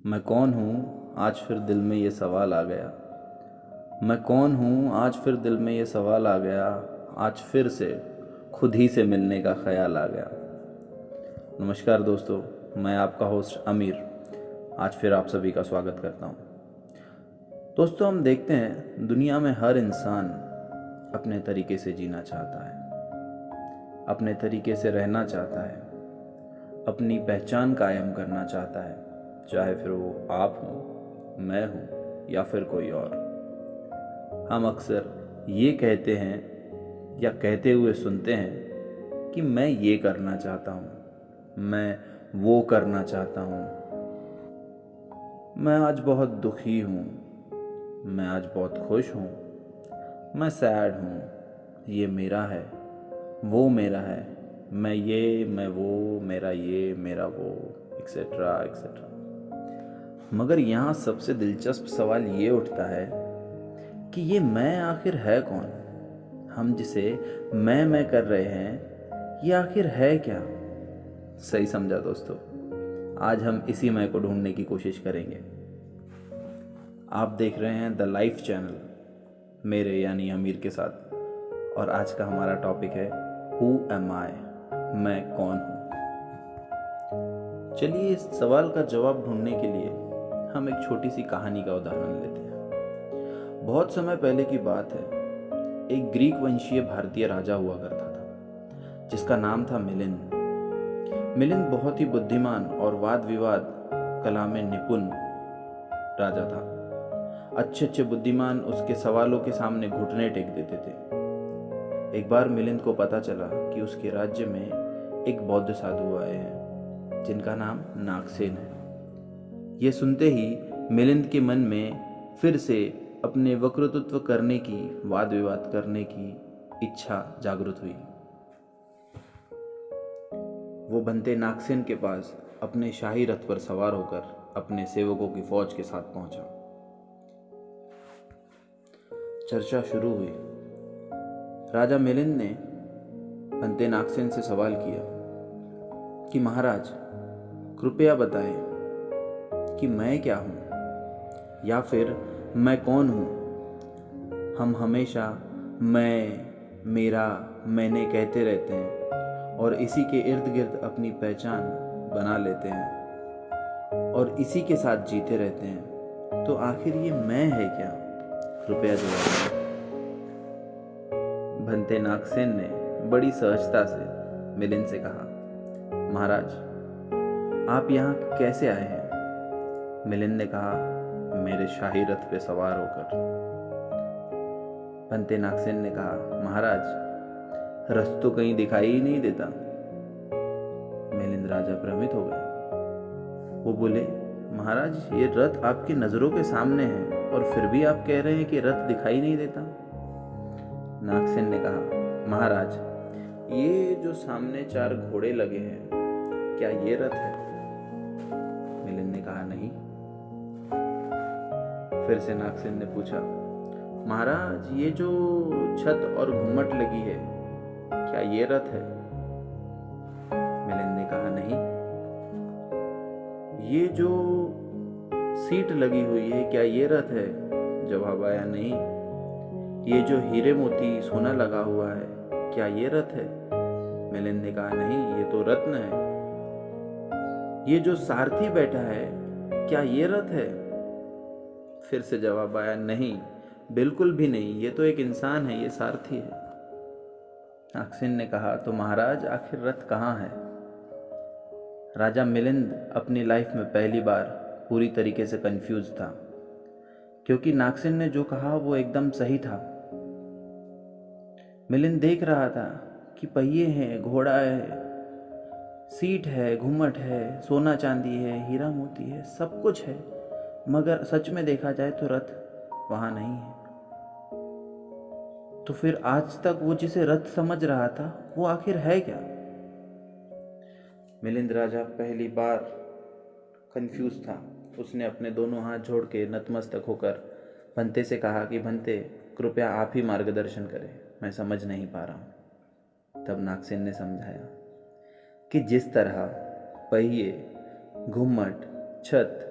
मैं कौन हूँ आज फिर दिल में ये सवाल आ गया। मैं कौन हूँ आज फिर दिल में ये सवाल आ गया। आज फिर से खुद ही से मिलने का ख्याल आ गया। नमस्कार दोस्तों, मैं आपका होस्ट अमीर आज फिर आप सभी का स्वागत करता हूँ। दोस्तों, हम देखते हैं दुनिया में हर इंसान अपने तरीके से जीना चाहता है, अपने तरीके से रहना चाहता है, अपनी पहचान कायम करना चाहता है, चाहे फिर वो आप हों, मैं हूँ या फिर कोई और। हम अक्सर ये कहते हैं या कहते हुए सुनते हैं कि मैं ये करना चाहता हूँ, मैं वो करना चाहता हूँ, मैं आज बहुत दुखी हूँ, मैं आज बहुत खुश हूँ, मैं सैड हूँ, ये मेरा है, वो मेरा है, मैं ये, मैं वो, मेरा ये, मेरा वो, एक्सेट्रा एक्सेट्रा। मगर यहाँ सबसे दिलचस्प सवाल ये उठता है कि ये मैं आखिर है कौन? हम जिसे मैं कर रहे हैं, ये आखिर है क्या? सही समझा दोस्तों, आज हम इसी मैं को ढूंढने की कोशिश करेंगे। आप देख रहे हैं द लाइफ चैनल मेरे यानी अमीर के साथ, और आज का हमारा टॉपिक है हु एम आई, मैं कौन हूँ। चलिए इस सवाल का जवाब ढूंढने के लिए हम एक छोटी सी कहानी का उदाहरण लेते हैं। बहुत समय पहले की बात है, एक ग्रीक वंशीय भारतीय राजा हुआ करता था जिसका नाम था मिलिंद। मिलिंद बहुत ही बुद्धिमान और वाद विवाद कला में निपुण राजा था। अच्छे अच्छे बुद्धिमान उसके सवालों के सामने घुटने टेक देते थे। एक बार मिलिंद को पता चला कि उसके राज्य में एक बौद्ध साधु आए हैं जिनका नाम नागसेन है। ये सुनते ही मिलिंद के मन में फिर से अपने वक्तृत्व करने की, वाद विवाद करने की इच्छा जागृत हुई। वो बनते नागसेन के पास अपने शाही रथ पर सवार होकर अपने सेवकों की फौज के साथ पहुंचा। चर्चा शुरू हुई। राजा मिलिंद ने बनते नागसेन से सवाल किया कि महाराज, कृपया बताएं कि मैं क्या हूँ या फिर मैं कौन हूँ। हम हमेशा मैं, मेरा, मैंने कहते रहते हैं और इसी के इर्द गिर्द अपनी पहचान बना लेते हैं और इसी के साथ जीते रहते हैं। तो आखिर ये मैं है क्या? कृपया जवाब दें। बनते नागसेन ने बड़ी सहजता से मिलिंद से कहा, महाराज, आप यहाँ कैसे आए हैं? मिलिंद ने कहा, मेरे शाही रथ पे सवार होकर। बनते नागसेन ने कहा, महाराज, रथ तो कहीं दिखाई ही नहीं देता। मिलिंद राजा भ्रमित हो गए। वो बोले, महाराज, ये रथ आपकी नजरों के सामने है और फिर भी आप कह रहे हैं कि रथ दिखाई नहीं देता। नागसेन ने कहा, महाराज, ये जो सामने 4 घोड़े लगे हैं, क्या ये रथ है? मिलिंद ने कहा, नहीं। फिर से नागसेन ने पूछा, महाराज, ये जो छत और घुम्मट लगी है, क्या ये रथ है? मिलिंद ने कहा, नहीं। ये जो सीट लगी हुई है, क्या ये रथ है? जवाब आया, नहीं। ये जो हीरे मोती सोना लगा हुआ है, क्या ये रथ है? मिलिंद ने कहा, नहीं, ये तो रत्न है। ये जो सारथी बैठा है, क्या ये रथ है? फिर से जवाब आया, नहीं, बिल्कुल भी नहीं, ये तो एक इंसान है, ये सारथी है। नागसेन ने कहा, तो महाराज, आखिर रथ कहाँ है? राजा मिलिंद अपनी लाइफ में पहली बार पूरी तरीके से कंफ्यूज था, क्योंकि नागसेन ने जो कहा वो एकदम सही था। मिलिंद देख रहा था कि पहिए हैं, घोड़ा है, सीट है, घुम्मट है, सोना चांदी है, हीरा मोती है, सब कुछ है, मगर सच में देखा जाए तो रथ वहां नहीं है। तो फिर आज तक वो जिसे रथ समझ रहा था वो आखिर है क्या? मिलिंद राजा पहली बार कंफ्यूज था। उसने अपने दोनों हाथ जोड़ के नतमस्तक होकर भंते से कहा कि भंते, कृपया आप ही मार्गदर्शन करें, मैं समझ नहीं पा रहा हूँ। तब नागसेन ने समझाया कि जिस तरह पहिए, घुम्मट, छत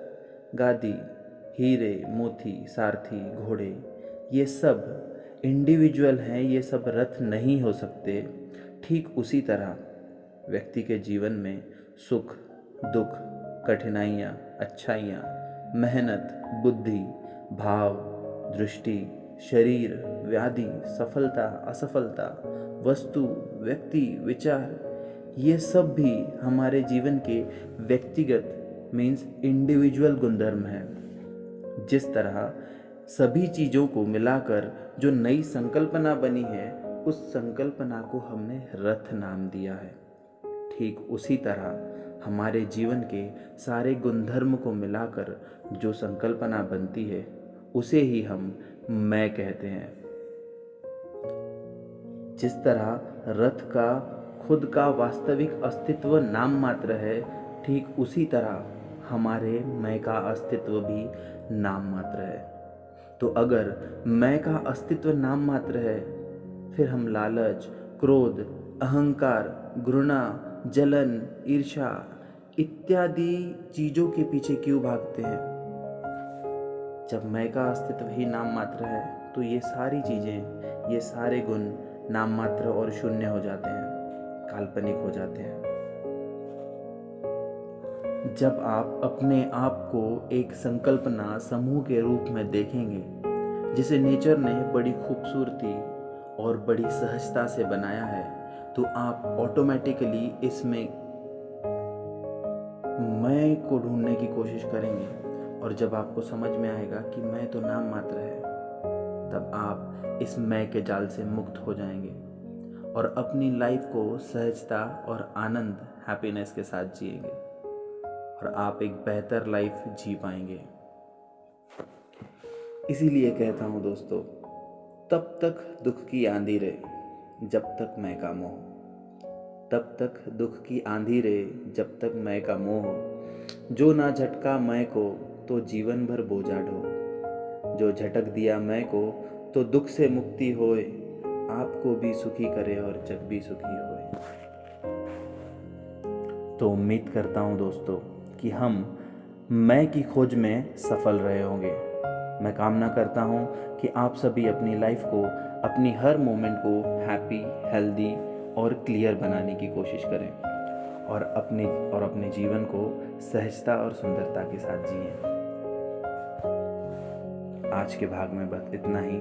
गादी, हीरे, मोती, सारथी, घोड़े, ये सब इंडिविजुअल हैं, ये सब रथ नहीं हो सकते। ठीक उसी तरह व्यक्ति के जीवन में सुख, दुख, कठिनाइयाँ, अच्छाइयाँ, मेहनत, बुद्धि, भाव, दृष्टि, शरीर, व्याधि, सफलता, असफलता, वस्तु, व्यक्ति, विचार, ये सब भी हमारे जीवन के व्यक्तिगत मीन्स इंडिविजुअल गुणधर्म हैं। जिस तरह सभी चीज़ों को मिलाकर जो नई संकल्पना बनी है, उस संकल्पना को हमने रथ नाम दिया है। ठीक उसी तरह हमारे जीवन के सारे गुणधर्म को मिलाकर जो संकल्पना बनती है, उसे ही हम मैं कहते हैं। जिस तरह रथ का खुद का वास्तविक अस्तित्व नाम मात्र है, ठीक उसी तरह हमारे मैं का अस्तित्व भी नाम मात्र है। तो अगर मैं का अस्तित्व नाम मात्र है, फिर हम लालच, क्रोध, अहंकार, घृणा, जलन, ईर्ष्या इत्यादि चीज़ों के पीछे क्यों भागते हैं? जब मैं का अस्तित्व ही नाम मात्र है, तो ये सारी चीज़ें, ये सारे गुण नाम मात्र और शून्य हो जाते हैं, काल्पनिक हो जाते हैं। जब आप अपने आप को एक संकल्पना समूह के रूप में देखेंगे, जिसे नेचर ने बड़ी खूबसूरती और बड़ी सहजता से बनाया है, तो आप ऑटोमेटिकली इसमें मैं को ढूंढने की कोशिश करेंगे। और जब आपको समझ में आएगा कि मैं तो नाम मात्र है, तब आप इस मैं के जाल से मुक्त हो जाएंगे और अपनी लाइफ को सहजता और आनंद, हैप्पीनेस के साथ जिएंगे और आप एक बेहतर लाइफ जी पाएंगे। इसीलिए कहता हूँ दोस्तों, तब तक दुख की आंधी रहे जब तक मैं का मोह, तब तक दुख की आंधी रहे जब तक मैं का मोह। जो ना झटका मैं को तो जीवन भर बोझा ढो, जो झटक दिया मैं को तो दुख से मुक्ति होए, आपको भी सुखी करे और जग भी सुखी होए। तो उम्मीद करता हूँ दोस्तों कि हम मैं की खोज में सफल रहे होंगे। मैं कामना करता हूँ कि आप सभी अपनी लाइफ को, अपनी हर मोमेंट को हैप्पी, हेल्दी और क्लियर बनाने की कोशिश करें और अपने जीवन को सहजता और सुंदरता के साथ जिएं। आज के भाग में बस इतना ही।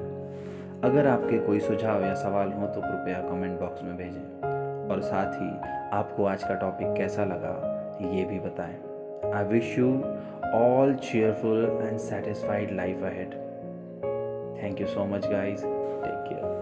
अगर आपके कोई सुझाव या सवाल हो तो कृपया कमेंट बॉक्स में भेजें और साथ ही आपको आज का टॉपिक कैसा लगा ये भी बताएं। I wish you all cheerful and satisfied life ahead. Thank you so much guys. Take care.